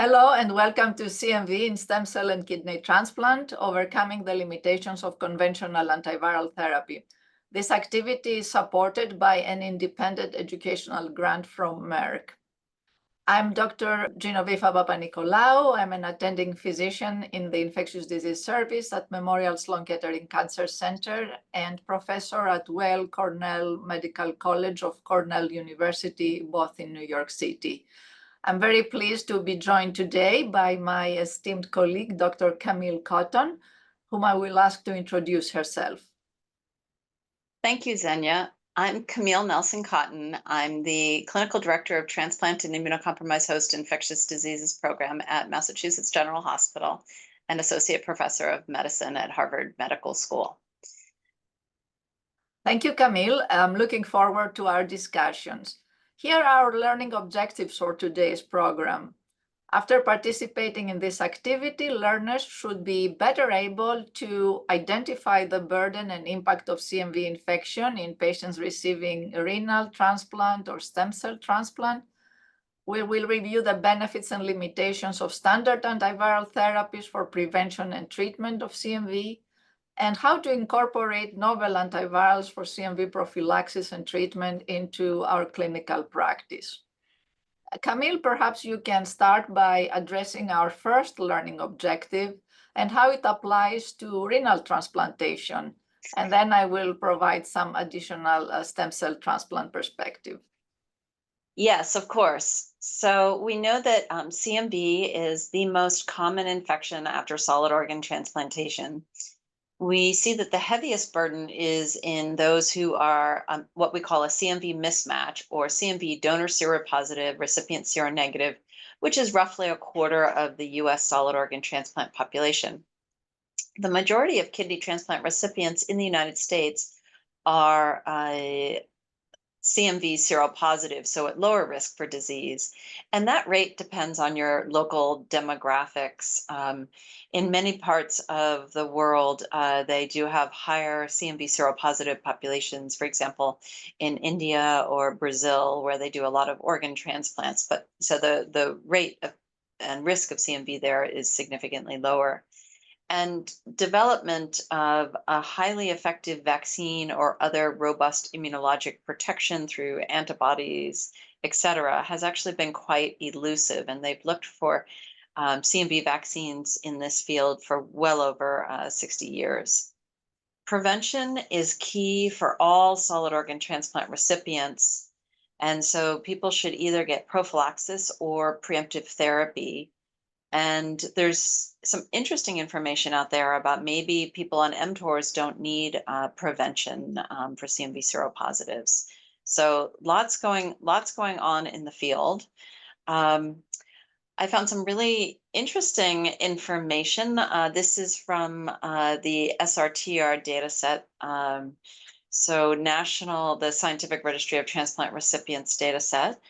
Hello and welcome to CMV in stem cell and kidney transplant, overcoming the limitations of conventional antiviral therapy. This activity is supported by an independent educational grant from Merck. I'm Dr. Genoveva Papanikolaou. I'm an attending physician in the infectious disease service at Memorial Sloan Kettering Cancer Center and professor at Weill Cornell Medical College of Cornell University, both in New York City. I'm very pleased to be joined today by my esteemed colleague, Dr. Camille Cotton, whom I will ask to introduce herself. Thank you, Xenia. I'm Camille Nelson Cotton. I'm the Clinical Director of Transplant and Immunocompromised Host Infectious Diseases Program at Massachusetts General Hospital and Associate Professor of Medicine at Harvard Medical School. Thank you, Camille. I'm looking forward to our discussions. Here are our learning objectives for today's program. After participating in this activity, learners should be better able to identify the burden and impact of CMV infection in patients receiving renal transplant or stem cell transplant. We will review the benefits and limitations of standard antiviral therapies for prevention and treatment of CMV, and how to incorporate novel antivirals for CMV prophylaxis and treatment into our clinical practice. Camille, perhaps you can start by addressing our first learning objective and how it applies to renal transplantation. And then I will provide some additional stem cell transplant perspective. Yes, of course. So we know that CMV is the most common infection after solid organ transplantation. We see that the heaviest burden is in those who are what we call a CMV mismatch, or CMV donor seropositive, recipient seronegative, which is roughly a quarter of the US solid organ transplant population. The majority of kidney transplant recipients in the United States are CMV seropositive, so at lower risk for disease. And that rate depends on your local demographics. In many parts of the world, they do have higher CMV seropositive populations, for example, in India or Brazil, where they do a lot of organ transplants. But so the rate of and risk of CMV there is significantly lower. And development of a highly effective vaccine or other robust immunologic protection through antibodies, et cetera, has actually been quite elusive. And they've looked for CMV vaccines in this field for well over 60 years. Prevention is key for all solid organ transplant recipients. And so people should either get prophylaxis or preemptive therapy. And there's some interesting information out there about maybe people on mTORs don't need prevention for CMV seropositives. So lots going on in the field. I found some really interesting information. This is from the SRTR data set. So the Scientific Registry of Transplant Recipients data set.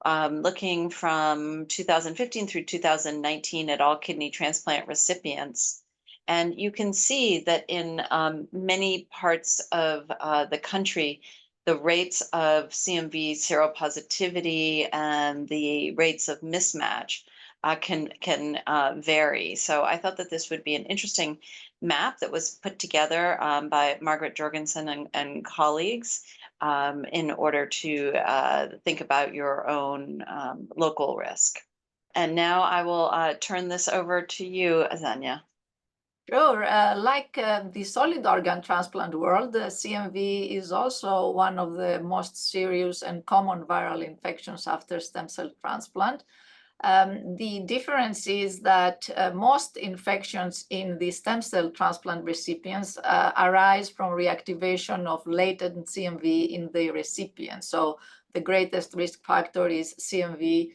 Looking from 2015 through 2019 at all kidney transplant recipients. And you can see that in many parts of the country, the rates of CMV seropositivity and the rates of mismatch can vary. So I thought that this would be an interesting map that was put together by Margaret Jorgensen and colleagues in order to think about your own local risk. And now I will turn this over to you, Xenia. Sure. Like the solid organ transplant world, CMV is also one of the most serious and common viral infections after stem cell transplant. The difference is that most infections in the stem cell transplant recipients arise from reactivation of latent CMV in the recipient. So the greatest risk factor is CMV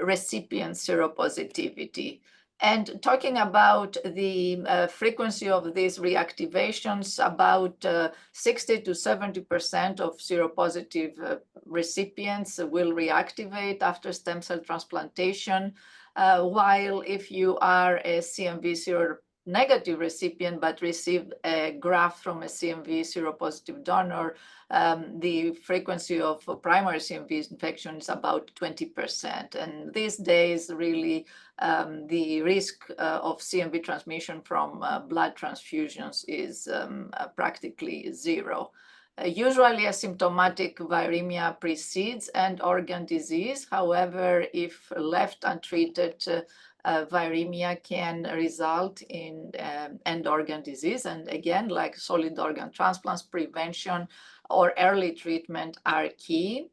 recipient seropositivity. And talking about the frequency of these reactivations, about 60 to 70% of seropositive recipients will reactivate after stem cell transplantation, while if you are a CMV negative recipient but received a graft from a CMV seropositive donor, the frequency of primary CMV infection is about 20%. And these days, really, the risk of CMV transmission from blood transfusions is practically zero. Usually asymptomatic viremia precedes end organ disease. However, if left untreated, viremia can result in end organ disease. And again, like solid organ transplants, prevention or early treatment are key.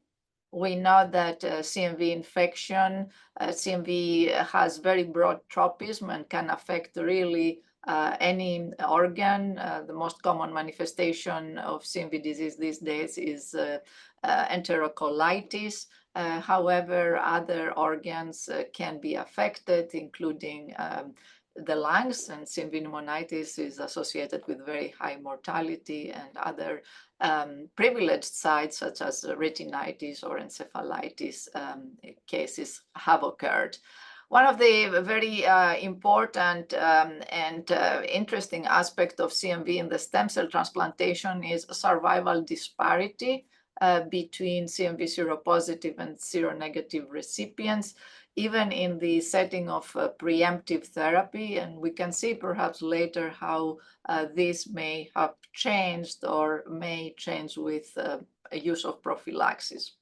We know that CMV infection, CMV has very broad tropism and can affect really any organ. The most common manifestation of CMV disease these days is enterocolitis. However, other organs can be affected, including the lungs, and CMV pneumonitis is associated with very high mortality, and other privileged sites such as retinitis or encephalitis cases have occurred. One of the very important and interesting aspects of CMV in the stem cell transplantation is survival disparity between CMV seropositive and seronegative recipients, even in the setting of preemptive therapy. And we can see perhaps later how this may have changed or may change with use of prophylaxis.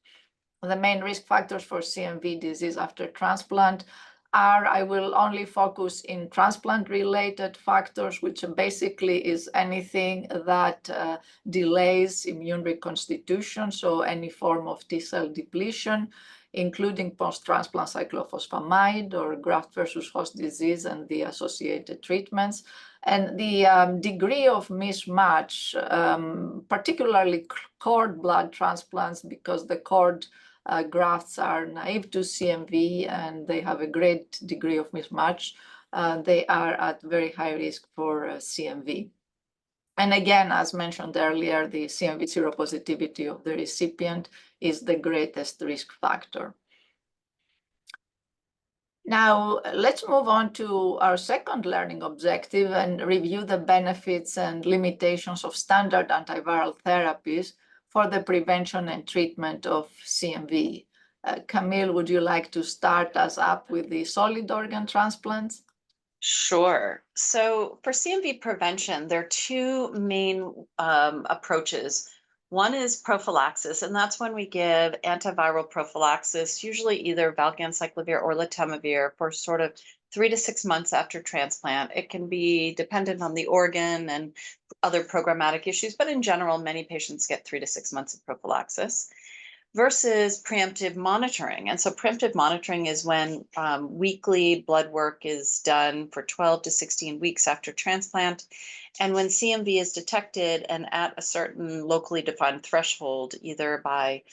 The main risk factors for CMV disease after transplant are, I will only focus in transplant-related factors, which basically is anything that delays immune reconstitution, so any form of T-cell depletion, including post-transplant cyclophosphamide or graft versus host disease and the associated treatments. And the degree of mismatch, particularly cord blood transplants, because the cord grafts are naive to CMV and they have a great degree of mismatch. They are at very high risk for CMV. And again, as mentioned earlier, the CMV seropositivity of the recipient is the greatest risk factor. Now, let's move on to our second learning objective and review the benefits and limitations of standard antiviral therapies for the prevention and treatment of CMV. Camille, would you like to start us up with the solid organ transplants? Sure. So for CMV prevention, there are two main approaches. One is prophylaxis, and that's when we give antiviral prophylaxis, usually either valganciclovir or letermovir, for sort of 3 to 6 months after transplant. It can be dependent on the organ and other programmatic issues, but in general, many patients get 3 to 6 months of prophylaxis versus preemptive monitoring. And so preemptive monitoring is when weekly blood work is done for 12 to 16 weeks after transplant. And when CMV is detected and at a certain locally defined threshold, either by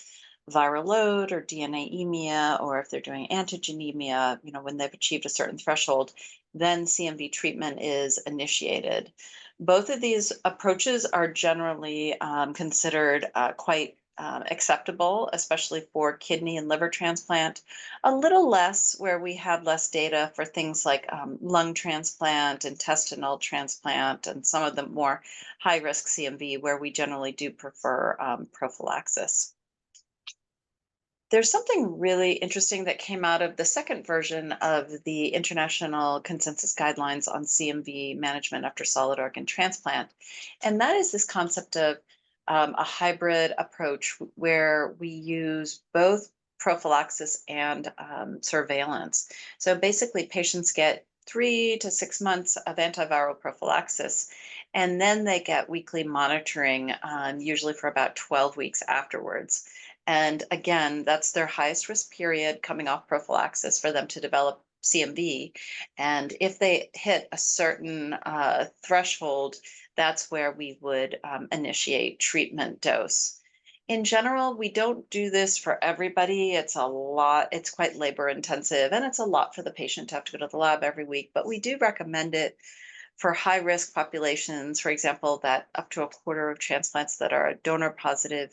viral load or DNA-emia, or if they're doing antigenemia, when they've achieved a certain threshold, then CMV treatment is initiated. Both of these approaches are generally considered quite acceptable, especially for kidney and liver transplant. A little less where we have less data for things like lung transplant, intestinal transplant, and some of the more high-risk CMV, where we generally do prefer prophylaxis. There's something really interesting that came out of the second version of the International Consensus Guidelines on CMV management after solid organ transplant, and that is this concept of a hybrid approach where we use both prophylaxis and surveillance. So basically, patients get 3 to 6 months of antiviral prophylaxis, and then they get weekly monitoring, usually for about 12 weeks afterwards. And again, that's their highest risk period coming off prophylaxis for them to develop CMV. And if they hit a certain threshold, that's where we would initiate treatment dose. In general, we don't do this for everybody. It's a lot, it's quite labor intensive, and it's a lot for the patient to have to go to the lab every week, but we do recommend it for high risk populations, for example, that up to a quarter of transplants that are donor positive,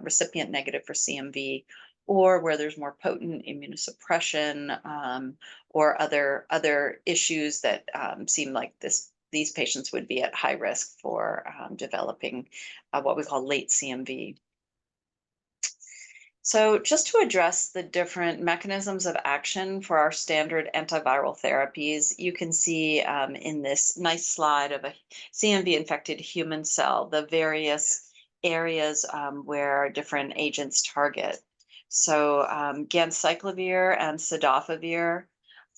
recipient negative for CMV, or where there's more potent immunosuppression or other issues that seem like this these patients would be at high risk for developing what we call late CMV. So just to address the different mechanisms of action for our standard antiviral therapies, you can see in this nice slide of a CMV-infected human cell, the various areas where different agents target. So ganciclovir and cidofovir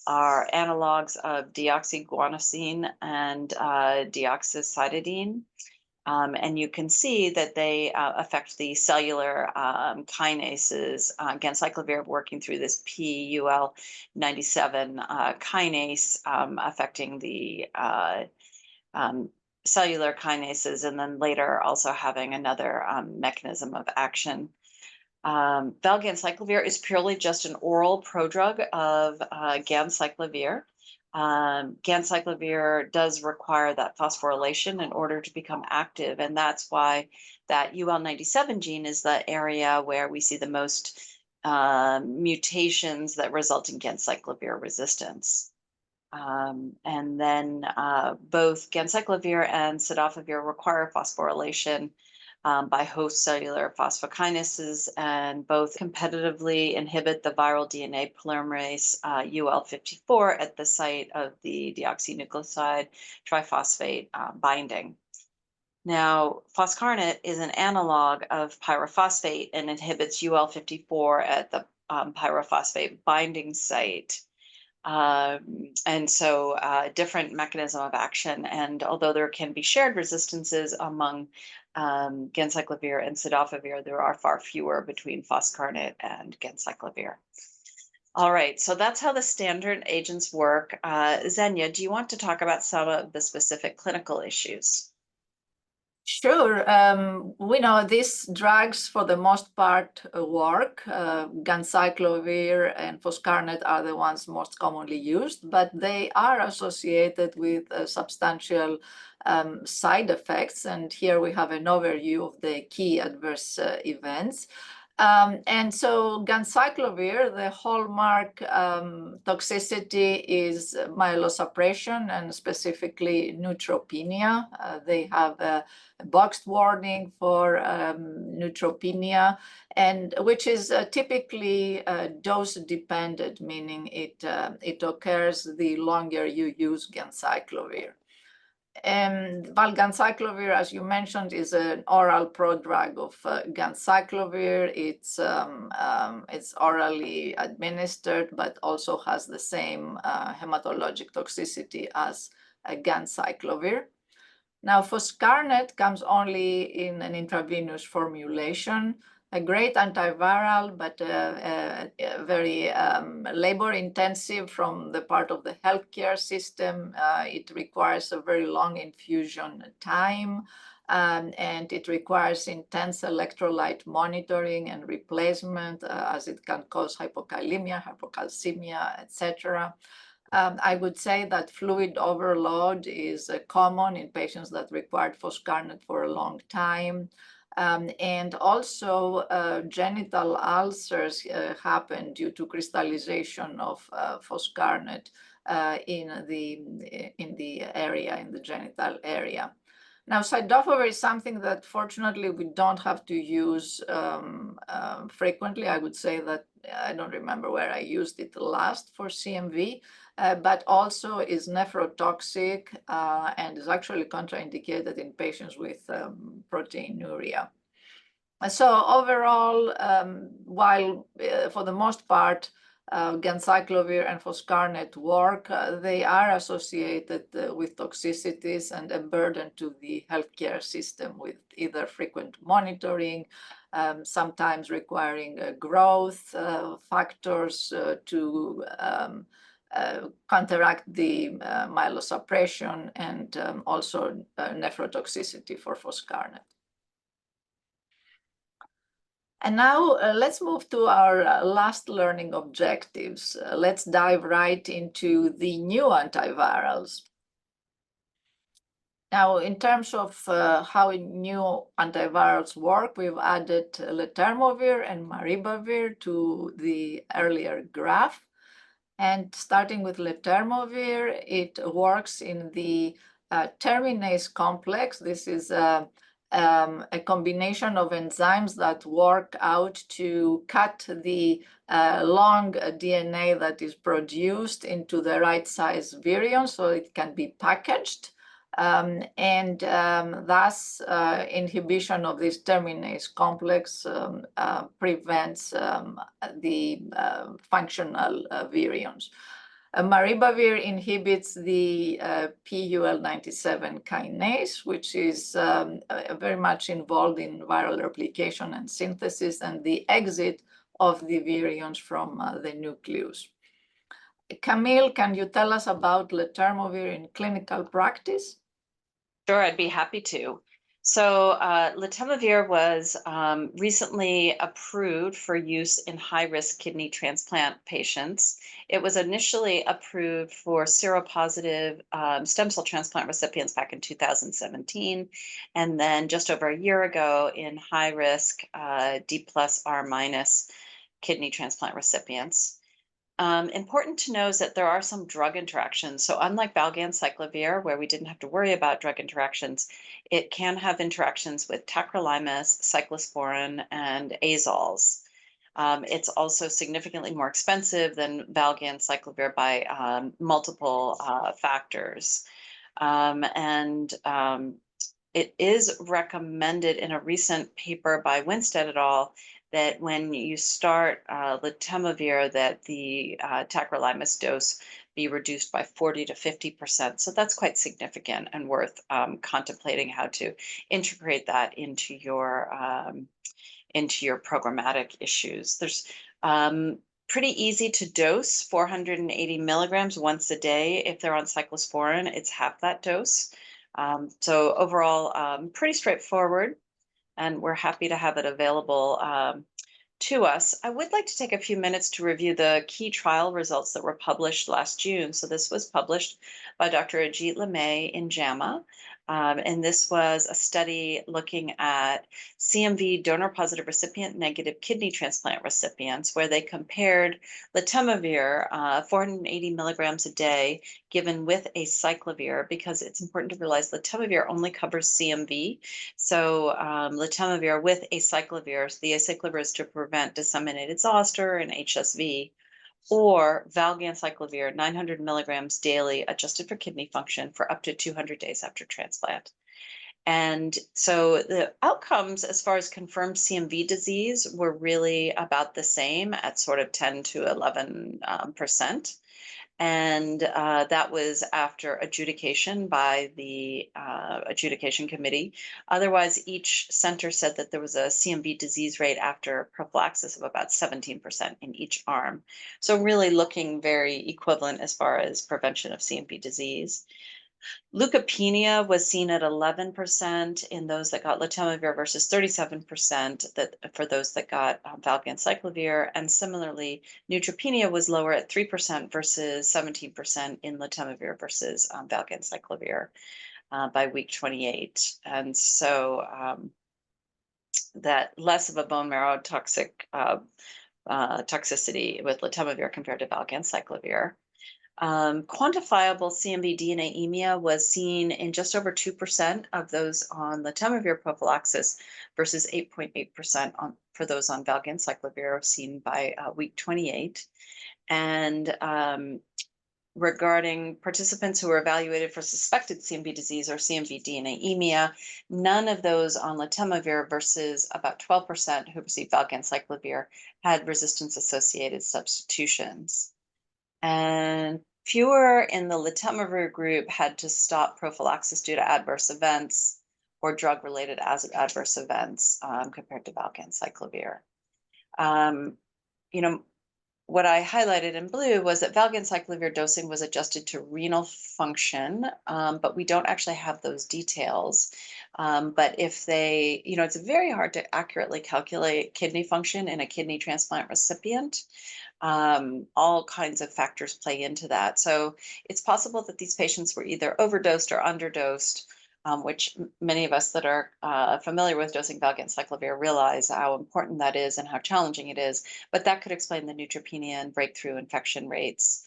are analogs of deoxyguanosine and deoxycytidine. And you can see that they affect the cellular kinases, ganciclovir working through this PUL97 kinase, affecting the cellular kinases, and then later also having another mechanism of action. Valganciclovir is purely just an oral prodrug of ganciclovir. Ganciclovir does require that phosphorylation in order to become active, and that's why that UL97 gene is the area where we see the most mutations that result in ganciclovir resistance. And then both ganciclovir and cidofovir require phosphorylation by host cellular phosphokinases, and both competitively inhibit the viral DNA polymerase UL54 at the site of the deoxynucleoside triphosphate binding. Now, foscarnet is an analog of pyrophosphate and inhibits UL54 at the pyrophosphate binding site. And so different mechanism of action. And although there can be shared resistances among ganciclovir and cidofovir, there are far fewer between foscarnet and ganciclovir. All right, so that's how the standard agents work. Xenia, do you want to talk about some of the specific clinical issues? Sure. We know these drugs, for the most part, work. Ganciclovir and foscarnet are the ones most commonly used, but they are associated with substantial side effects. And here we have an overview of the key adverse events. And so ganciclovir, the hallmark toxicity is myelosuppression and specifically neutropenia. They have a boxed warning for neutropenia, and which is typically dose dependent, meaning it occurs the longer you use ganciclovir. And valganciclovir, as you mentioned, is an oral prodrug of ganciclovir. It's orally administered, but also has the same hematologic toxicity as ganciclovir. Now, foscarnet comes only in an intravenous formulation. A great antiviral, but very labor-intensive from the part of the healthcare system. It requires a very long infusion time, and it requires intense electrolyte monitoring and replacement, as it can cause hypokalemia, hypocalcemia, etc. I would say that fluid overload is common in patients that required foscarnet for a long time. And also genital ulcers happen due to crystallization of foscarnet in the area, in the genital area. Now, cidofovir is something that fortunately we don't have to use frequently. I would say that I don't remember where I used it last for CMV, but also is nephrotoxic and is actually contraindicated in patients with proteinuria. So overall, while for the most part, ganciclovir and foscarnet work, they are associated with toxicities and a burden to the healthcare system with either frequent monitoring, sometimes requiring growth factors to counteract the myelosuppression, and also nephrotoxicity for foscarnet. And now let's move to our last learning objectives. Let's dive right into the new antivirals. Now, in terms of how new antivirals work, we've added letermovir and maribavir to the earlier graph. And starting with letermovir, it works in the terminase complex. This is a combination of enzymes that work out to cut the long DNA that is produced into the right size virion so it can be packaged. Thus, inhibition of this terminase complex prevents the functional virions. Maribavir inhibits the PUL97 kinase, which is very much involved in viral replication and synthesis and the exit of the virions from the nucleus. Camille, can you tell us about letermovir in clinical practice? Sure, I'd be happy to. So letermovir was recently approved for use in high-risk kidney transplant patients. It was initially approved for seropositive stem cell transplant recipients back in 2017, and then just over a year ago in high-risk D+R- kidney transplant recipients. Important to know is that there are some drug interactions. So unlike valganciclovir, where we didn't have to worry about drug interactions, it can have interactions with tacrolimus, cyclosporin, and azoles. It's also significantly more expensive than valganciclovir by multiple factors. It is recommended in a recent paper by Winstead et al. That when you start letermovir, that the tacrolimus dose be reduced by 40 to 50%. So that's quite significant and worth contemplating how to integrate that into your programmatic issues. There's pretty easy to dose, 480 milligrams once a day. If they're on cyclosporin, it's half that dose. So overall, pretty straightforward. And we're happy to have it available to us. I would like to take a few minutes to review the key trial results that were published last June. So this was published by Dr. Ajit Lemay in JAMA. And this was a study looking at CMV donor-positive recipient-negative kidney transplant recipients, where they compared letermovir, 480 milligrams a day, given with acyclovir, because it's important to realize letermovir only covers CMV. So letermovir with acyclovir, so the acyclovir is to prevent disseminated zoster and HSV, or valganciclovir, 900 milligrams daily, adjusted for kidney function for up to 200 days after transplant. And so the outcomes as far as confirmed CMV disease were really about the same at sort of 10 to 11%. And that was after adjudication by the adjudication committee. Otherwise, each center said that there was a CMV disease rate after prophylaxis of about 17% in each arm. So really looking very equivalent as far as prevention of CMV disease. Leukopenia was seen at 11% in those that got letermovir versus 37% for those that got valganciclovir. And similarly, neutropenia was lower at 3% versus 17% in letermovir versus valganciclovir by week 28. And so that less of a bone marrow toxicity with letermovir compared to valganciclovir. Quantifiable CMV DNA was seen in just over 2% of those on letermovir prophylaxis versus 8.8% for those on valganciclovir, seen by week 28. And regarding participants who were evaluated for suspected CMV disease or CMV DNA, none of those on letermovir versus about 12% who received valganciclovir had resistance-associated substitutions. And fewer in the letermovir group had to stop prophylaxis due to adverse events or drug-related adverse events compared to valganciclovir. What I highlighted in blue was that valganciclovir dosing was adjusted to renal function, but we don't actually have those details. But if they, it's very hard to accurately calculate kidney function in a kidney transplant recipient. All kinds of factors play into that. So it's possible that these patients were either overdosed or underdosed, which many of us that are familiar with dosing valganciclovir realize how important that is and how challenging it is. But that could explain the neutropenia and breakthrough infection rates.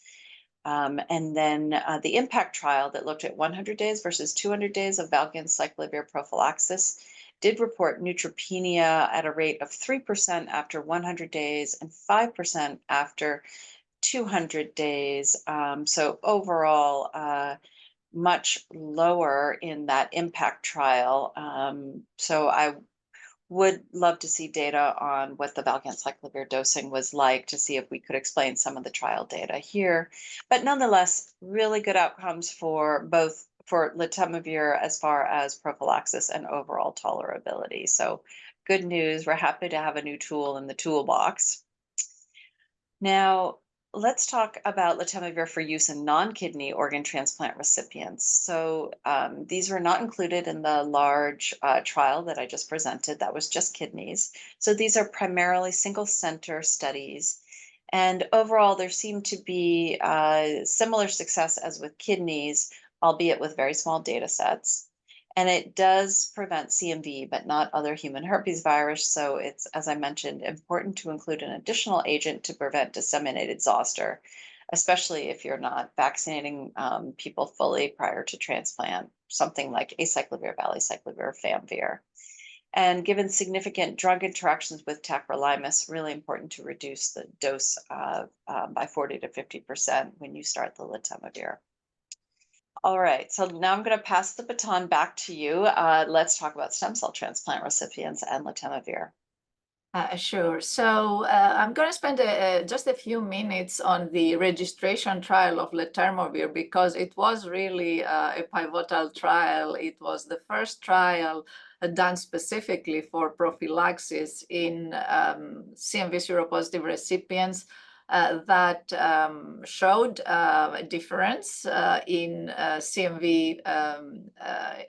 And then the IMPACT trial that looked at 100 days versus 200 days of valganciclovir prophylaxis did report neutropenia at a rate of 3% after 100 days and 5% after 200 days. So overall, much lower in that IMPACT trial. So I would love to see data on what the valganciclovir dosing was like to see if we could explain some of the trial data here. But nonetheless, really good outcomes for both for letermovir as far as prophylaxis and overall tolerability. So good news. We're happy to have a new tool in the toolbox. Now, let's talk about letermovir for use in non-kidney organ transplant recipients. So these were not included in the large trial that I just presented. That was just kidneys. So these are primarily single center studies. And overall, there seemed to be similar success as with kidneys, albeit with very small data sets. And it does prevent CMV, but not other human herpes virus. So it's, as I mentioned, important to include an additional agent to prevent disseminated zoster, especially if you're not vaccinating people fully prior to transplant, something like acyclovir, valacyclovir, famvir. And given significant drug interactions with tacrolimus, really important to reduce the dose by 40 to 50% when you start the letermovir. All right, so now I'm going to pass the baton back to you. Let's talk about stem cell transplant recipients and letermovir. Sure. So I'm going to spend just a few minutes on the registration trial of letermovir because it was really a pivotal trial. It was the first trial done specifically for prophylaxis in CMV seropositive recipients that showed a difference in CMV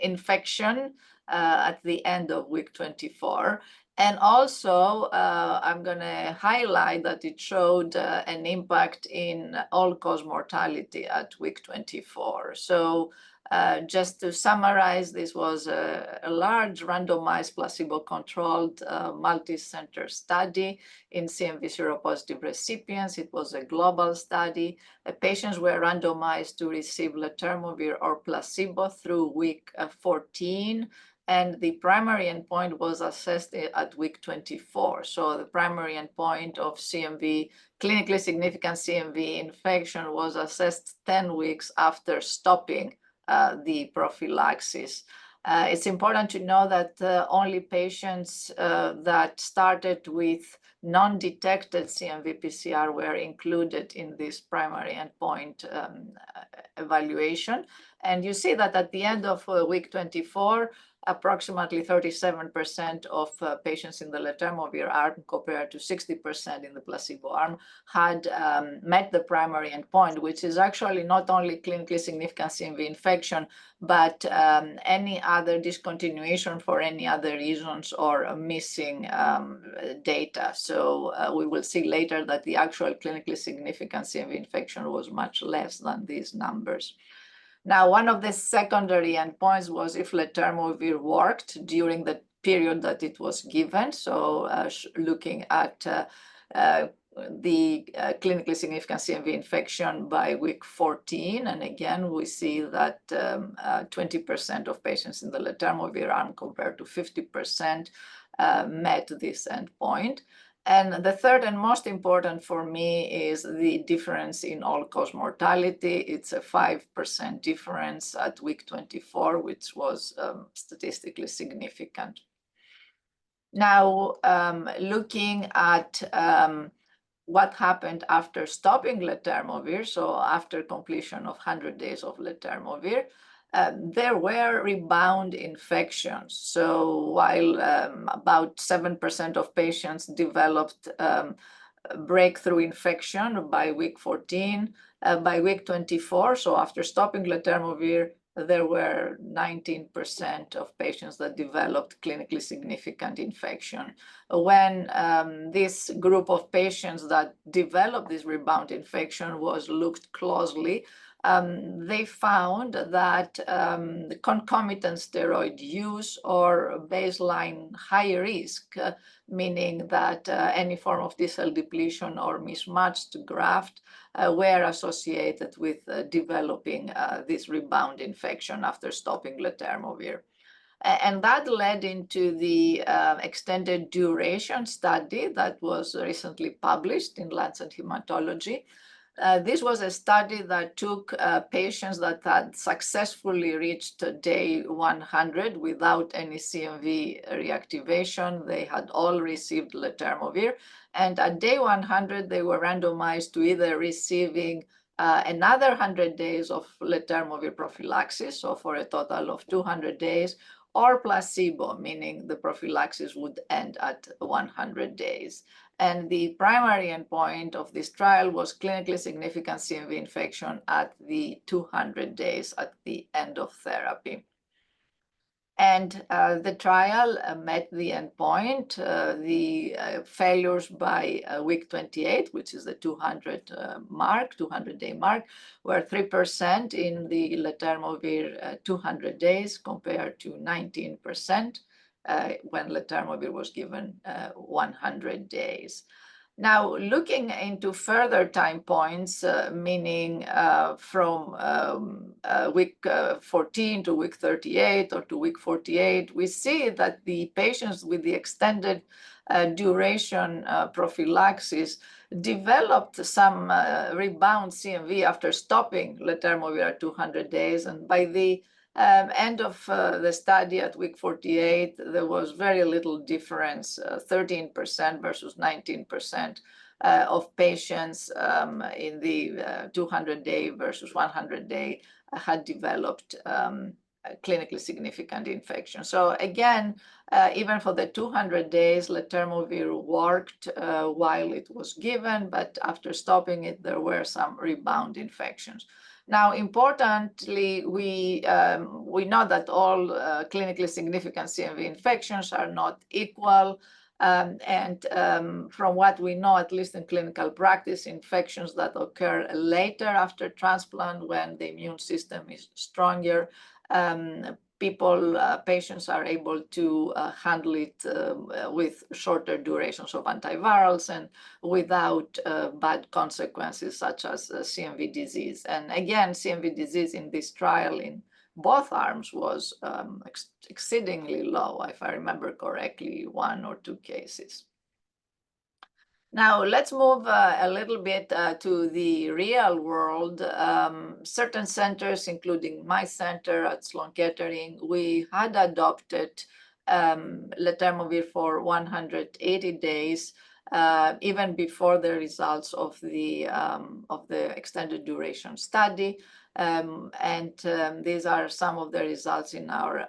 infection at the end of week 24. And also, I'm going to highlight that it showed an impact in all-cause mortality at week 24. So just to summarize, this was a large randomized placebo-controlled multi-center study in CMV seropositive recipients. It was a global study. The patients were randomized to receive letermovir or placebo through week 14. And the primary endpoint was assessed at week 24. So the primary endpoint of CMV, clinically significant CMV infection, was assessed 10 weeks after stopping the prophylaxis. It's important to know that only patients that started with non-detected CMV PCR were included in this primary endpoint evaluation. And you see that at the end of week 24, approximately 37% of patients in the letermovir arm compared to 60% in the placebo arm had met the primary endpoint, which is actually not only clinically significant CMV infection, but any other discontinuation for any other reasons or missing data. So we will see later that the actual clinically significant CMV infection was much less than these numbers. Now, one of the secondary endpoints was if letermovir worked during the period that it was given. So looking at the clinically significant CMV infection by week 14. And again, we see that 20% of patients in the letermovir arm compared to 50% met this endpoint. And the third and most important for me is the difference in all-cause mortality. It's a 5% difference at week 24, which was statistically significant. Now, looking at what happened after stopping letermovir, so after completion of 100 days of letermovir, there were rebound infections. So while about 7% of patients developed breakthrough infection by week 14, by week 24, so after stopping letermovir, there were 19% of patients that developed clinically significant infection. When this group of patients that developed this rebound infection was looked closely, they found that the concomitant steroid use or baseline high risk, meaning that any form of T-cell depletion or mismatched graft were associated with developing this rebound infection after stopping letermovir. And that led into the extended duration study that was recently published in Lancet Hematology. This was a study that took patients that had successfully reached day 100 without any CMV reactivation. They had all received letermovir. And at day 100, they were randomized to either receiving another 100 days of letermovir prophylaxis, so for a total of 200 days, or placebo, meaning the prophylaxis would end at 100 days. And the primary endpoint of this trial was clinically significant CMV infection at the 200 days at the end of therapy. And the trial met the endpoint. The failures by week 28, which is the 200-day mark, were 3% in the letermovir 200 days compared to 19% when letermovir was given 100 days. Now, looking into further time points, meaning from week 14 to week 38 or to week 48, we see that the patients with the extended duration prophylaxis developed some rebound CMV after stopping letermovir at 200 days. And by the end of the study at week 48, there was very little difference, 13% versus 19% of patients in the 200-day versus 100-day had developed clinically significant infection. So again, even for the 200 days, letermovir worked while it was given, but after stopping it, there were some rebound infections. Now, importantly, we know that all clinically significant CMV infections are not equal. From what we know, at least in clinical practice, infections that occur later after transplant when the immune system is stronger, patients are able to handle it with shorter durations of antivirals and without bad consequences such as CMV disease. And again, CMV disease in this trial in both arms was exceedingly low, if I remember correctly, 1 or 2 cases. Now, let's move a little bit to the real world. Certain centers, including my center at Sloan Kettering, we had adopted letermovir for 180 days, even before the results of the extended duration study. These are some of the results in our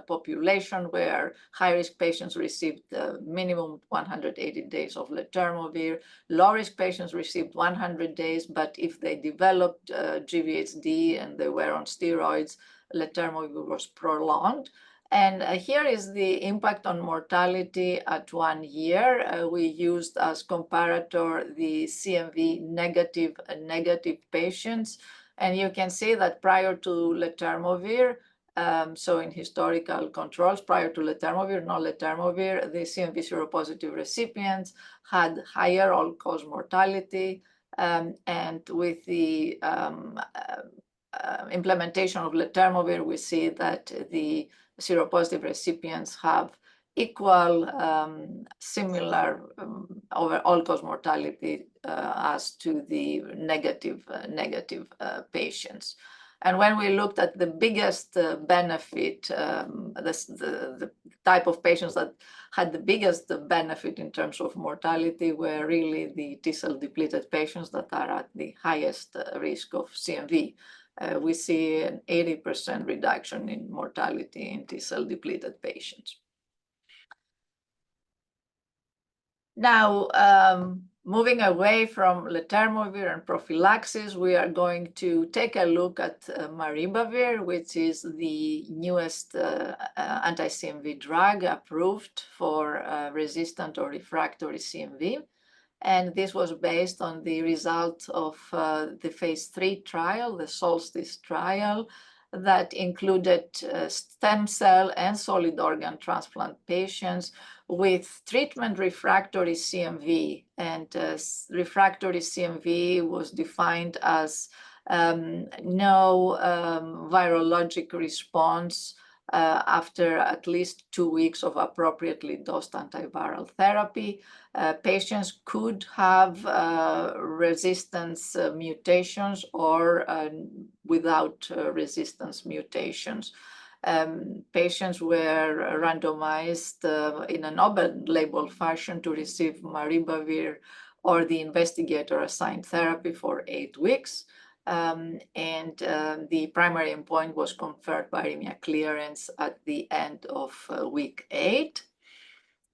population where high-risk patients received minimum 180 days of letermovir. Low-risk patients received 100 days, but if they developed GVHD and they were on steroids, letermovir was prolonged. And here is the impact on mortality at 1 year. We used as comparator the CMV negative patients. And you can see that prior to letermovir, so in historical controls, prior to letermovir, no letermovir, the CMV seropositive recipients had higher all-cause mortality. And with the implementation of letermovir, we see that the seropositive recipients have equal, similar over all-cause mortality as to the negative patients. And when we looked at the biggest benefit, the type of patients that had the biggest benefit in terms of mortality were really the T-cell depleted patients that are at the highest risk of CMV. We see an 80% reduction in mortality in T-cell depleted patients. Now, moving away from letermovir and prophylaxis, we are going to take a look at maribavir, which is the newest anti-CMV drug approved for resistant or refractory CMV. And this was based on the result of the phase 3 trial, the Solstice trial, that included stem cell and solid organ transplant patients with treatment refractory CMV. And refractory CMV was defined as no virologic response after at least 2 weeks of appropriately dosed antiviral therapy. Patients could have resistance mutations or without resistance mutations. Patients were randomized in an open label fashion to receive maribavir or the investigator-assigned therapy for 8 weeks. The primary endpoint was conferred viremia clearance at the end of week 8.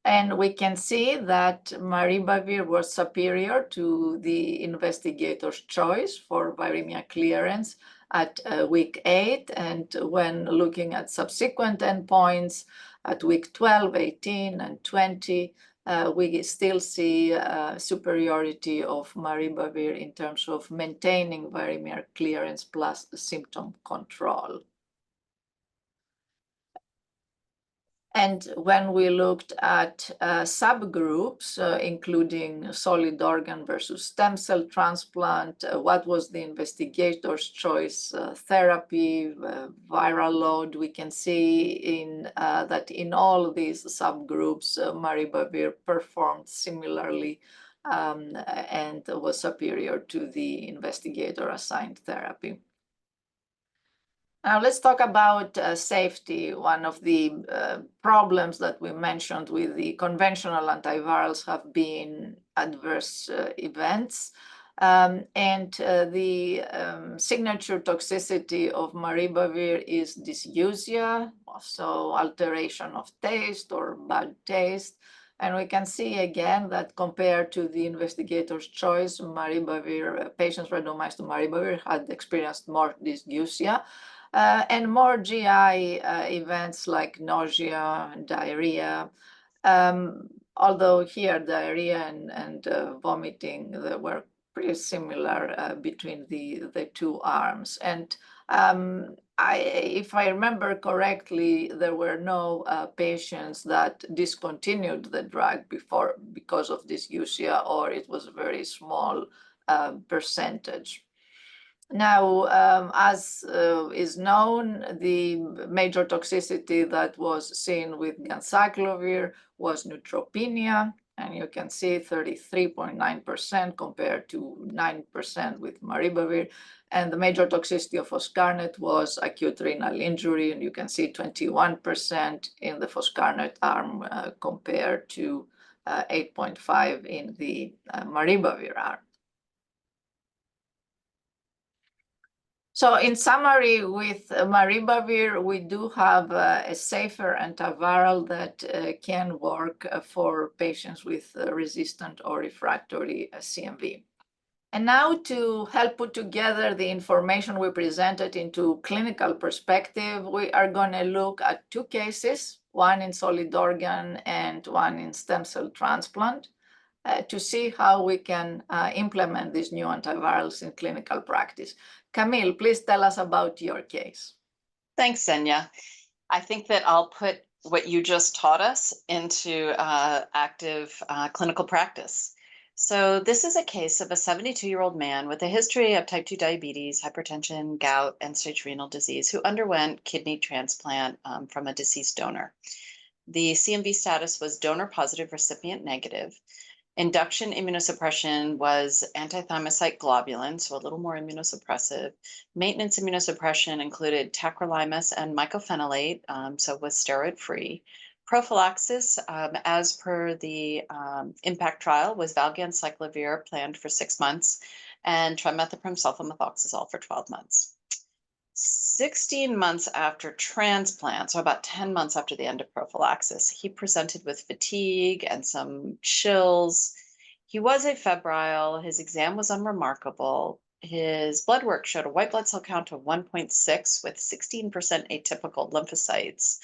And we can see that maribavir was superior to the investigator's choice for viremia clearance at week 8. And when looking at subsequent endpoints at week 12, 18, and 20, we still see superiority of maribavir in terms of maintaining viremia clearance plus symptom control. And when we looked at subgroups, including solid organ versus stem cell transplant, what was the investigator's choice therapy, viral load, we can see that in all of these subgroups, maribavir performed similarly and was superior to the investigator-assigned therapy. Now let's talk about safety. One of the problems that we mentioned with the conventional antivirals have been adverse events. The signature toxicity of maribavir is dysgeusia, so alteration of taste or bad taste. And we can see again that compared to the investigator's choice, maribavir, patients randomized to maribavir had experienced more dysgeusia. And more GI events like nausea and diarrhea. Although here diarrhea and vomiting, they were pretty similar between the two arms. And if I remember correctly, there were no patients that discontinued the drug because of dysgeusia, or it was a very small percentage. Now, as is known, the major toxicity that was seen with ganciclovir was neutropenia, and you can see 33.9% compared to 9% with maribavir. And the major toxicity of foscarnet was acute renal injury, and you can see 21% in the foscarnet arm compared to 8.5% in the maribavir arm. So in summary, with maribavir, we do have a safer antiviral that can work for patients with resistant or refractory CMV. And now to help put together the information we presented into clinical perspective, we are going to look at 2 cases, one in solid organ and one in stem cell transplant, to see how we can implement these new antivirals in clinical practice. Camille, please tell us about your case. Thanks, Xenia. I think that I'll put what you just taught us into active clinical practice. So this is a case of a 72-year-old man with a history of type 2 diabetes, hypertension, gout, end-stage renal disease who underwent kidney transplant from a deceased donor. The CMV status was donor positive, recipient negative. Induction immunosuppression was antithymocyte globulin, so a little more immunosuppressive. Maintenance immunosuppression included tacrolimus and mycophenolate, so was steroid-free. Prophylaxis, as per the IMPACT trial, was valganciclovir planned for 6 months and trimethoprim sulfamethoxazole for 12 months. 16 months after transplant, so about 10 months after the end of prophylaxis, he presented with fatigue and some chills. He was afebrile. His exam was unremarkable. His blood work showed a white blood cell count of 1.6 with 16% atypical lymphocytes.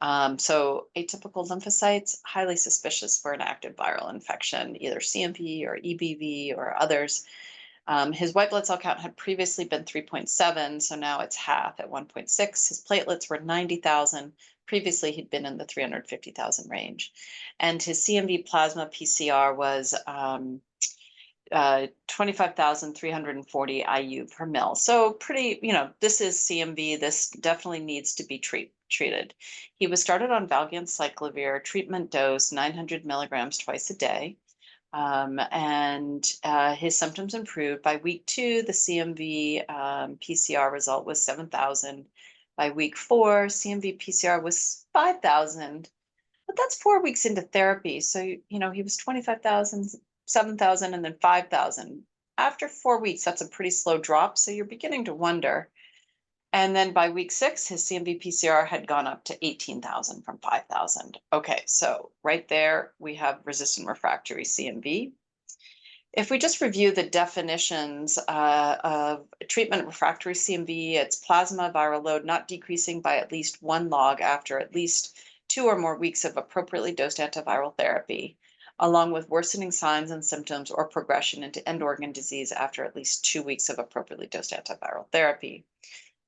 So atypical lymphocytes, highly suspicious for an active viral infection, either CMV or EBV or others. His white blood cell count had previously been 3.7, so now it's half at 1.6. His platelets were 90,000. Previously, he'd been in the 350,000 range. And his CMV plasma PCR was 25,340 IU per mil. So pretty, this is CMV. This definitely needs to be treated. He was started on valganciclovir treatment dose, 900 milligrams twice a day. And his symptoms improved. By week 2, the CMV PCR result was 7,000. By week 4, CMV PCR was 5,000. But that's 4 weeks into therapy. So, he was 25,000, 7,000, and then 5,000. After 4 weeks, that's a pretty slow drop. So you're beginning to wonder. And then by week 6, his CMV PCR had gone up to 18,000 from 5,000. Okay, so right there, we have resistant refractory CMV. If we just review the definitions of treatment refractory CMV, it's plasma viral load not decreasing by at least 1 log after at least 2 or more weeks of appropriately dosed antiviral therapy, along with worsening signs and symptoms or progression into end organ disease after at least 2 weeks of appropriately dosed antiviral therapy.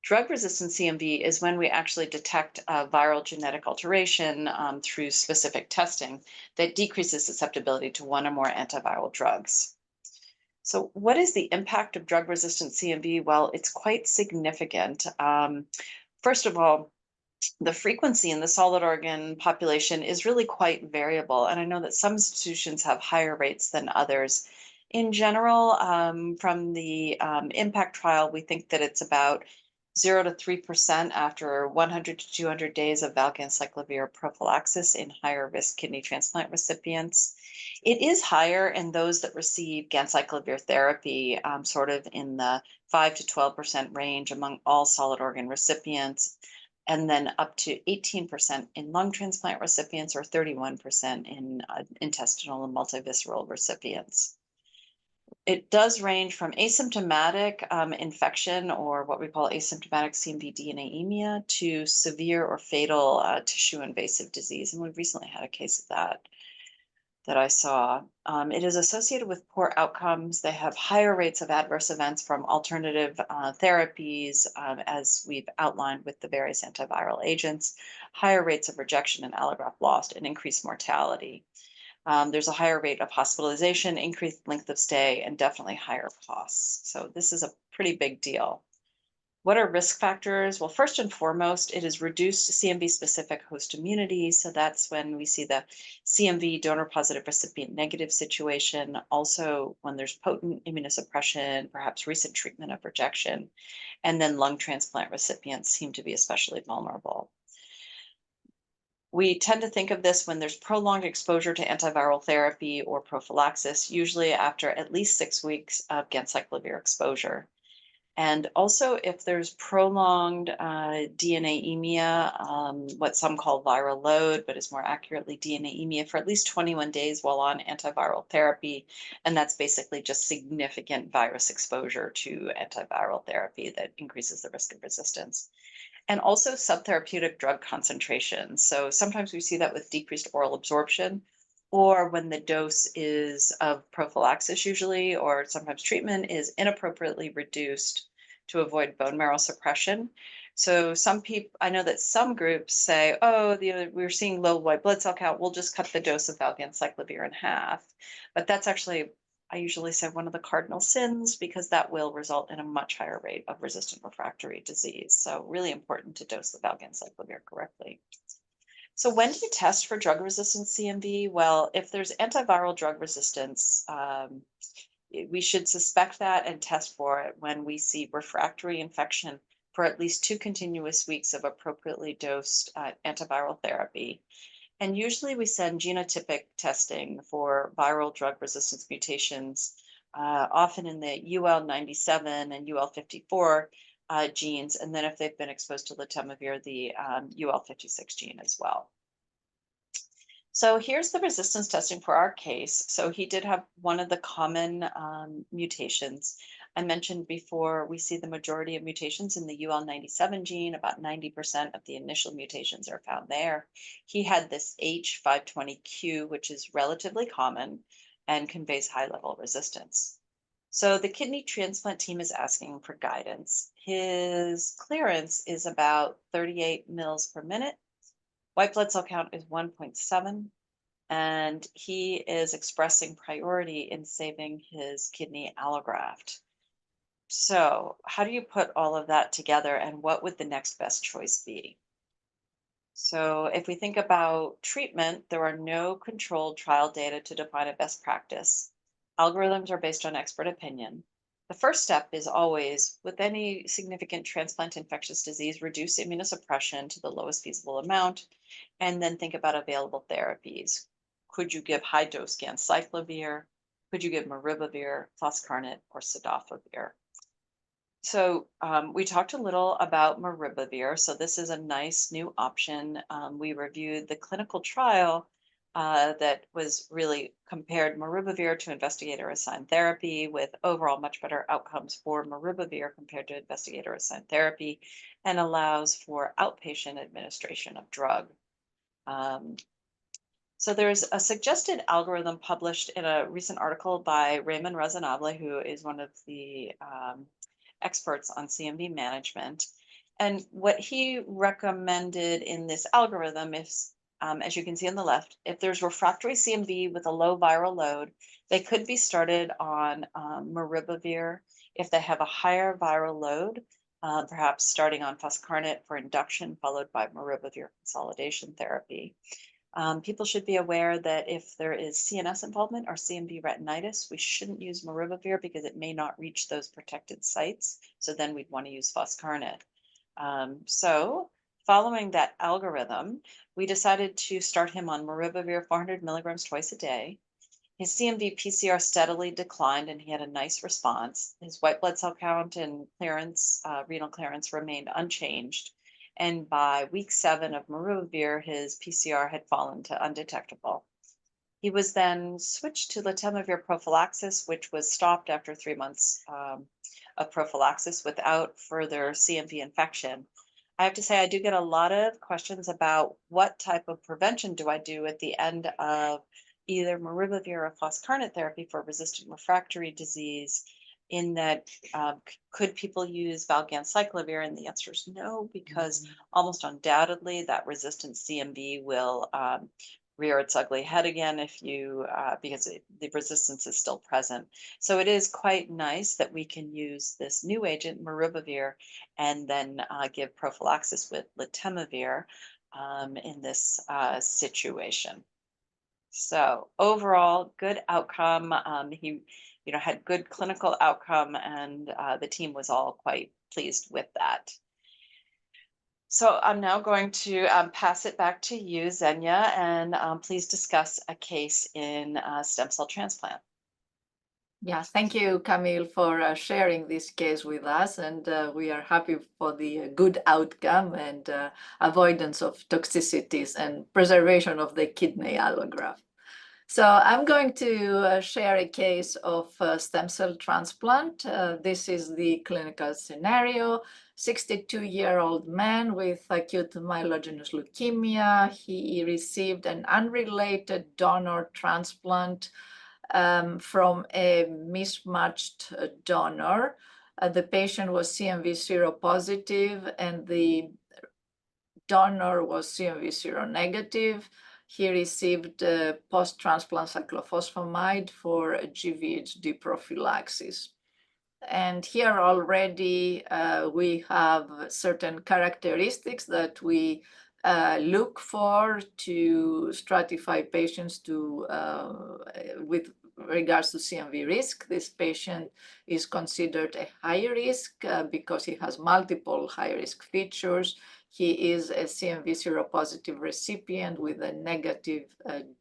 Drug-resistant CMV is when we actually detect a viral genetic alteration through specific testing that decreases susceptibility to 1 or more antiviral drugs. So what is the impact of drug-resistant CMV? Well, it's quite significant. First of all, the frequency in the solid organ population is really quite variable. And I know that some institutions have higher rates than others. In general, from the impact trial, we think that it's about 0 to 3% after 100 to 200 days of valganciclovir prophylaxis in higher risk kidney transplant recipients. It is higher in those that receive ganciclovir therapy, sort of in the 5 to 12% range among all solid organ recipients, and then up to 18% in lung transplant recipients or 31% in intestinal and multivisceral recipients. It does range from asymptomatic infection, or what we call asymptomatic CMV anemia, to severe or fatal tissue invasive disease. And we recently had a case of that I saw. It is associated with poor outcomes. They have higher rates of adverse events from alternative therapies, as we've outlined with the various antiviral agents, higher rates of rejection and allograft loss, and increased mortality. There's a higher rate of hospitalization, increased length of stay, and definitely higher costs. So this is a pretty big deal. What are risk factors? Well, first and foremost, it is reduced CMV-specific host immunity. So that's when we see the CMV donor-positive recipient negative situation. Also, when there's potent immunosuppression, perhaps recent treatment of rejection, and then lung transplant recipients seem to be especially vulnerable. We tend to think of this when there's prolonged exposure to antiviral therapy or prophylaxis, usually after at least 6 weeks of ganciclovir exposure. And also if there's prolonged DNAemia, what some call viral load, but is more accurately DNAemia for at least 21 days while on antiviral therapy. And that's basically just significant virus exposure to antiviral therapy that increases the risk of resistance. And also subtherapeutic drug concentrations. So sometimes we see that with decreased oral absorption, or when the dose is of prophylaxis usually, or sometimes treatment is inappropriately reduced to avoid bone marrow suppression. So some people, I know that some groups say, oh, we're seeing low white blood cell count, we'll just cut the dose of valganciclovir in half. But that's actually, I usually say, one of the cardinal sins, because that will result in a much higher rate of resistant refractory disease. So really important to dose the valganciclovir correctly. So when do you test for drug-resistant CMV? Well, if there's antiviral drug resistance, we should suspect that and test for it when we see refractory infection for at least 2 continuous weeks of appropriately dosed antiviral therapy. And usually we send genotypic testing for viral drug resistance mutations, often in the UL97 and UL54 genes, and then if they've been exposed to letermovir, the UL56 gene as well. So here's the resistance testing for our case. So he did have one of the common mutations. I mentioned before, we see the majority of mutations in the UL97 gene. About 90% of the initial mutations are found there. He had this H520Q, which is relatively common and conveys high level resistance. So the kidney transplant team is asking for guidance. His clearance is about 38 mils per minute. White blood cell count is 1.7, and he is expressing priority in saving his kidney allograft. So how do you put all of that together, and what would the next best choice be? So if we think about treatment, there are no controlled trial data to define a best practice. Algorithms are based on expert opinion. The first step is always, with any significant transplant infectious disease, reduce immunosuppression to the lowest feasible amount, and then think about available therapies. Could you give high-dose ganciclovir? Could you give maribavir, foscarnet, or cidofovir? So we talked a little about maribavir. So this is a nice new option. We reviewed the clinical trial that was really compared maribavir to investigator-assigned therapy, with overall much better outcomes for maribavir compared to investigator-assigned therapy, and allows for outpatient administration of drug. So there's a suggested algorithm published in a recent article by Raymond Razanable, who is one of the experts on CMV management. And what he recommended in this algorithm is, as you can see on the left, if there's refractory CMV with a low viral load, they could be started on maribavir. If they have a higher viral load, perhaps starting on foscarnet for induction, followed by maribavir consolidation therapy. People should be aware that if there is CNS involvement or CMV retinitis, we shouldn't use maribavir because it may not reach those protected sites. So then we'd want to use foscarnet. So following that algorithm, we decided to start him on maribavir 400 milligrams twice a day. His CMV PCR steadily declined and he had a nice response. His white blood cell count and clearance, renal clearance remained unchanged. And by week 7 of maribavir, his PCR had fallen to undetectable. He was then switched to letermovir prophylaxis, which was stopped after 3 months of prophylaxis without further CMV infection. I have to say, I do get a lot of questions about what type of prevention do I do at the end of either maribavir or foscarnet therapy for resistant refractory disease, in that could people use valganciclovir? And the answer is no, because almost undoubtedly that resistant CMV will rear its ugly head again if you because the resistance is still present. So it is quite nice that we can use this new agent maribavir and then give prophylaxis with letermovir in this situation. So overall, good outcome. He had good clinical outcome, and the team was all quite pleased with that. So I'm now going to pass it back to you, Xenia, and please discuss a case in stem cell transplant. Yes, thank you, Camille, for sharing this case with us, and we are happy for the good outcome and avoidance of toxicities and preservation of the kidney allograft. So I'm going to share a case of stem cell transplant. This is the clinical scenario. 62-year-old man with acute myelogenous leukemia. He received an unrelated donor transplant from a mismatched donor. The patient was CMV seropositive and the donor was CMV seronegative. He received post-transplant cyclophosphamide for GVHD prophylaxis. And here already we have certain characteristics that we look for to stratify patients with regards to CMV risk. This patient is considered a high risk because he has multiple high risk features. He is a CMV seropositive recipient with a negative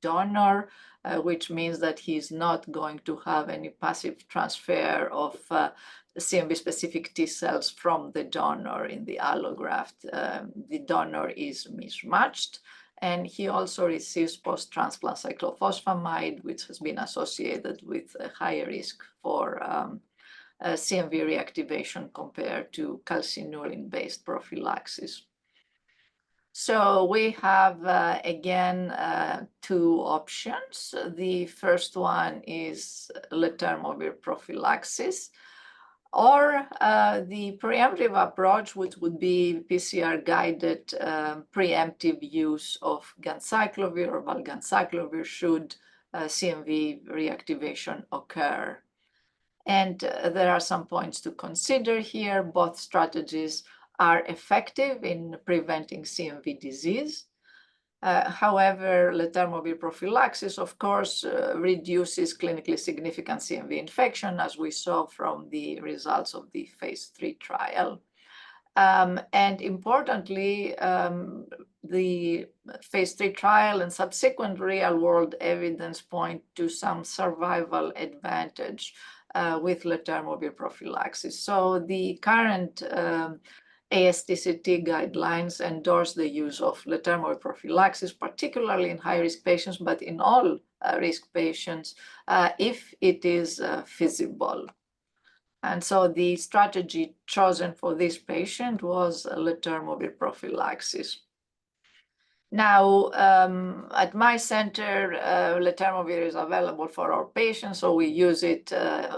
donor, which means that he's not going to have any passive transfer of CMV-specific T cells from the donor in the allograft. The donor is mismatched, and he also receives post-transplant cyclophosphamide, which has been associated with a higher risk for CMV reactivation compared to calcineurin-based prophylaxis. So we have, again, two options. The first one is letermovir prophylaxis, or the preemptive approach, which would be PCR-guided preemptive use of ganciclovir or valganciclovir should CMV reactivation occur. And there are some points to consider here. Both strategies are effective in preventing CMV disease. However, letermovir prophylaxis, of course, reduces clinically significant CMV infection, as we saw from the results of the phase 3 trial. And importantly, the phase 3 trial and subsequent real-world evidence point to some survival advantage with letermovir prophylaxis. So the current HSCT guidelines endorse the use of letermovir prophylaxis, particularly in high-risk patients, but in all risk patients, if it is feasible. And so the strategy chosen for this patient was letermovir prophylaxis. Now, at my center, letermovir is available for our patients, so we use it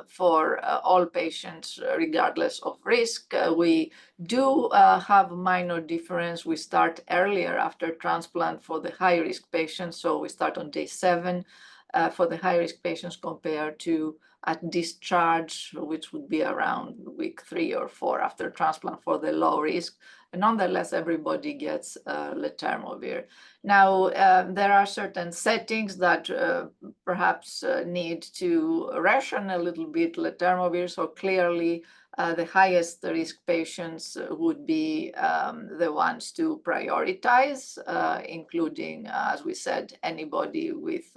for all patients regardless of risk. We do have minor difference. We start earlier after transplant for the high-risk patients, so we start on day 7 for the high-risk patients compared to at discharge, which would be around week 3 or 4 after transplant for the low risk. And nonetheless, everybody gets letermovir. Now, there are certain settings that perhaps need to ration a little bit letermovir. So clearly, the highest risk patients would be the ones to prioritize, including, as we said, anybody with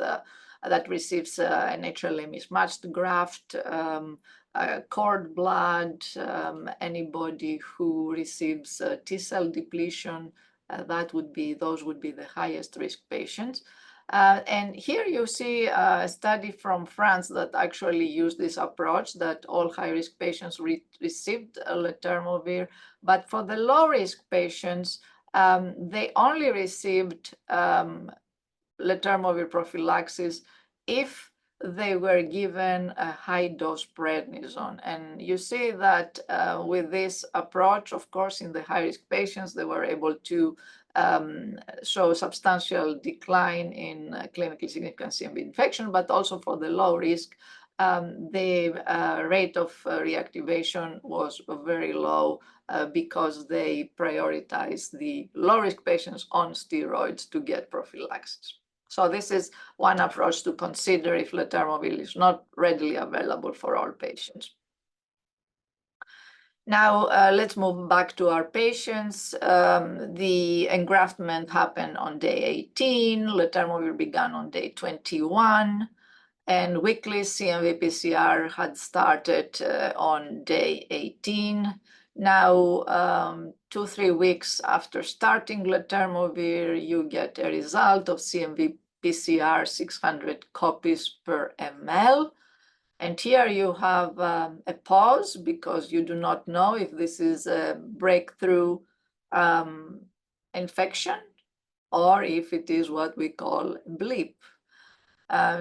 that receives an HLA mismatched graft, cord blood, anybody who receives T-cell depletion, those would be the highest risk patients. And here you see a study from France that actually used this approach, that all high-risk patients received letermovir, but for the low-risk patients, they only received letermovir prophylaxis if they were given a high-dose prednisone. And you see that with this approach, of course, in the high-risk patients, they were able to show substantial decline in clinically significant CMV infection, but also for the low risk, the rate of reactivation was very low because they prioritized the low-risk patients on steroids to get prophylaxis. So this is one approach to consider if letermovir is not readily available for all patients. Now, let's move back to our patients. The engraftment happened on day 18. Letermovir began on day 21. And weekly CMV PCR had started on day 18. Now, 2-3 weeks after starting letermovir, you get a result of CMV PCR 600 copies per ml. And here you have a pause because you do not know if this is a breakthrough infection or if it is what we call blip.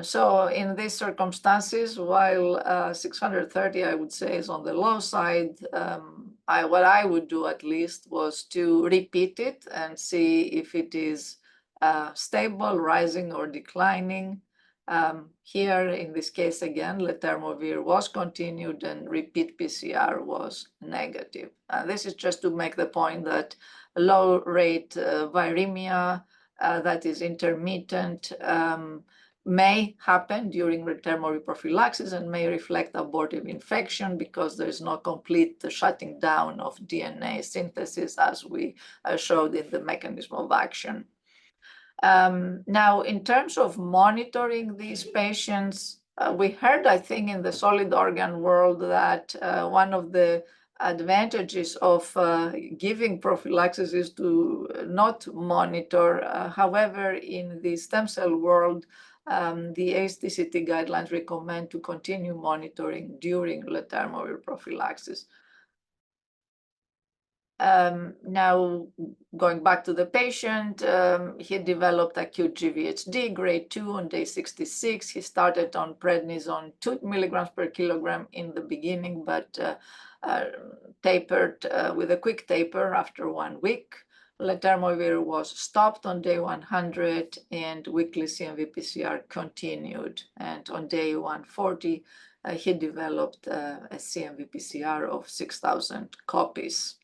So in these circumstances, while 630, I would say, is on the low side, what I would do at least was to repeat it and see if it is stable, rising, or declining. Here, in this case, again, letermovir was continued and repeat PCR was negative. This is just to make the point that low-rate viremia that is intermittent may happen during letermovir prophylaxis and may reflect abortive infection because there is no complete shutting down of DNA synthesis, as we showed in the mechanism of action. Now, in terms of monitoring these patients, we heard, I think, in the solid organ world that one of the advantages of giving prophylaxis is to not monitor. However, in the stem cell world, the HSCT guidelines recommend to continue monitoring during letermovir prophylaxis. Now, going back to the patient, he developed acute GVHD, grade 2 on day 66. He started on prednisone 2 milligrams per kilogram in the beginning, but tapered with a quick taper after 1 week. Letermovir was stopped on day 100 and weekly CMV PCR continued. And on day 140, he developed a CMV PCR of 6,000 copies.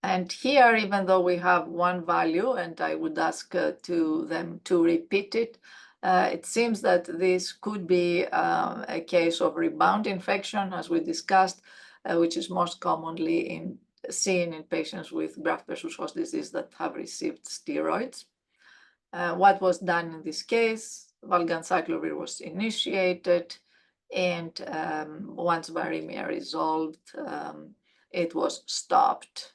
And here, even though we have one value, and I would ask them to repeat it, it seems that this could be a case of rebound infection, as we discussed, which is most commonly seen in patients with graft versus host disease that have received steroids. What was done in this case? Valganciclovir was initiated, and once viremia resolved, it was stopped.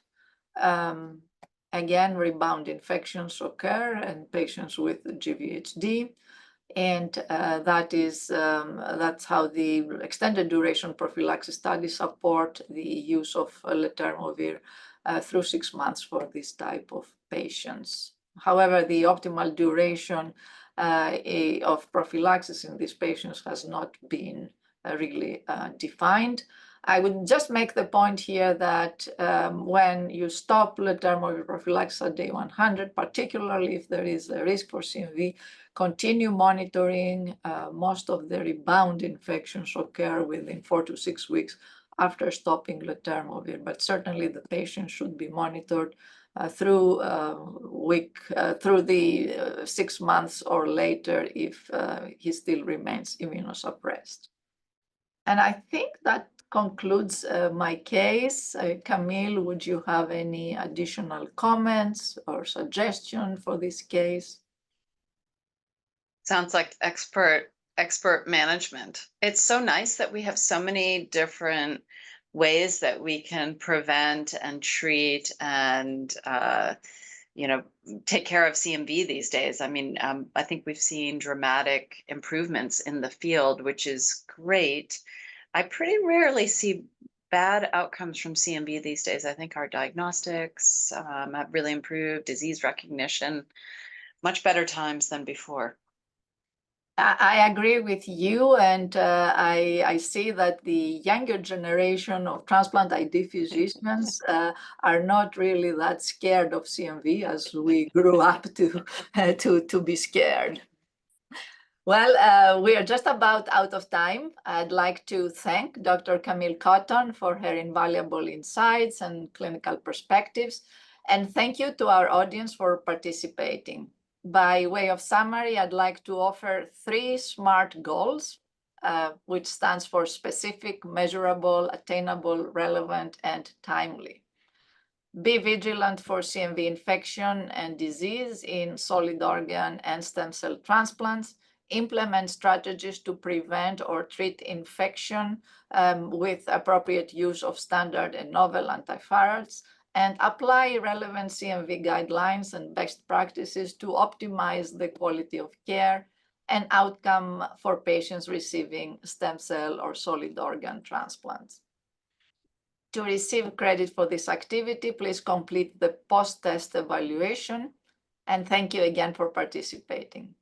Again, rebound infections occur in patients with GVHD, and that's how the extended duration prophylaxis studies support the use of letermovir through 6 months for this type of patients. However, the optimal duration of prophylaxis in these patients has not been really defined. I would just make the point here that when you stop letermovir prophylaxis at day 100, particularly if there is a risk for CMV, continue monitoring. Most of the rebound infections occur within 4 to 6 weeks after stopping letermovir, but certainly the patient should be monitored through the 6 months or later if he still remains immunosuppressed. And I think that concludes my case. Camille, would you have any additional comments or suggestion for this case? Sounds like expert management. It's so nice that we have so many different ways that we can prevent and treat and take care of CMV these days. I mean, I think we've seen dramatic improvements in the field, which is great. I pretty rarely see bad outcomes from CMV these days. I think our diagnostics have really improved, disease recognition, much better times than before. I agree with you, and I see that the younger generation of transplant ID physicians are not really that scared of CMV as we grew up to be scared. Well, we are just about out of time. I'd like to thank Dr. Camille Cotton for her invaluable insights and clinical perspectives, and thank you to our audience for participating. By way of summary, I'd like to offer 3 SMART goals, which stands for specific, measurable, attainable, relevant, and timely. Be vigilant for CMV infection and disease in solid organ and stem cell transplants. Implement strategies to prevent or treat infection with appropriate use of standard and novel antivirals, and apply relevant CMV guidelines and best practices to optimize the quality of care and outcome for patients receiving stem cell or solid organ transplants. To receive credit for this activity, please complete the post-test evaluation, and thank you again for participating.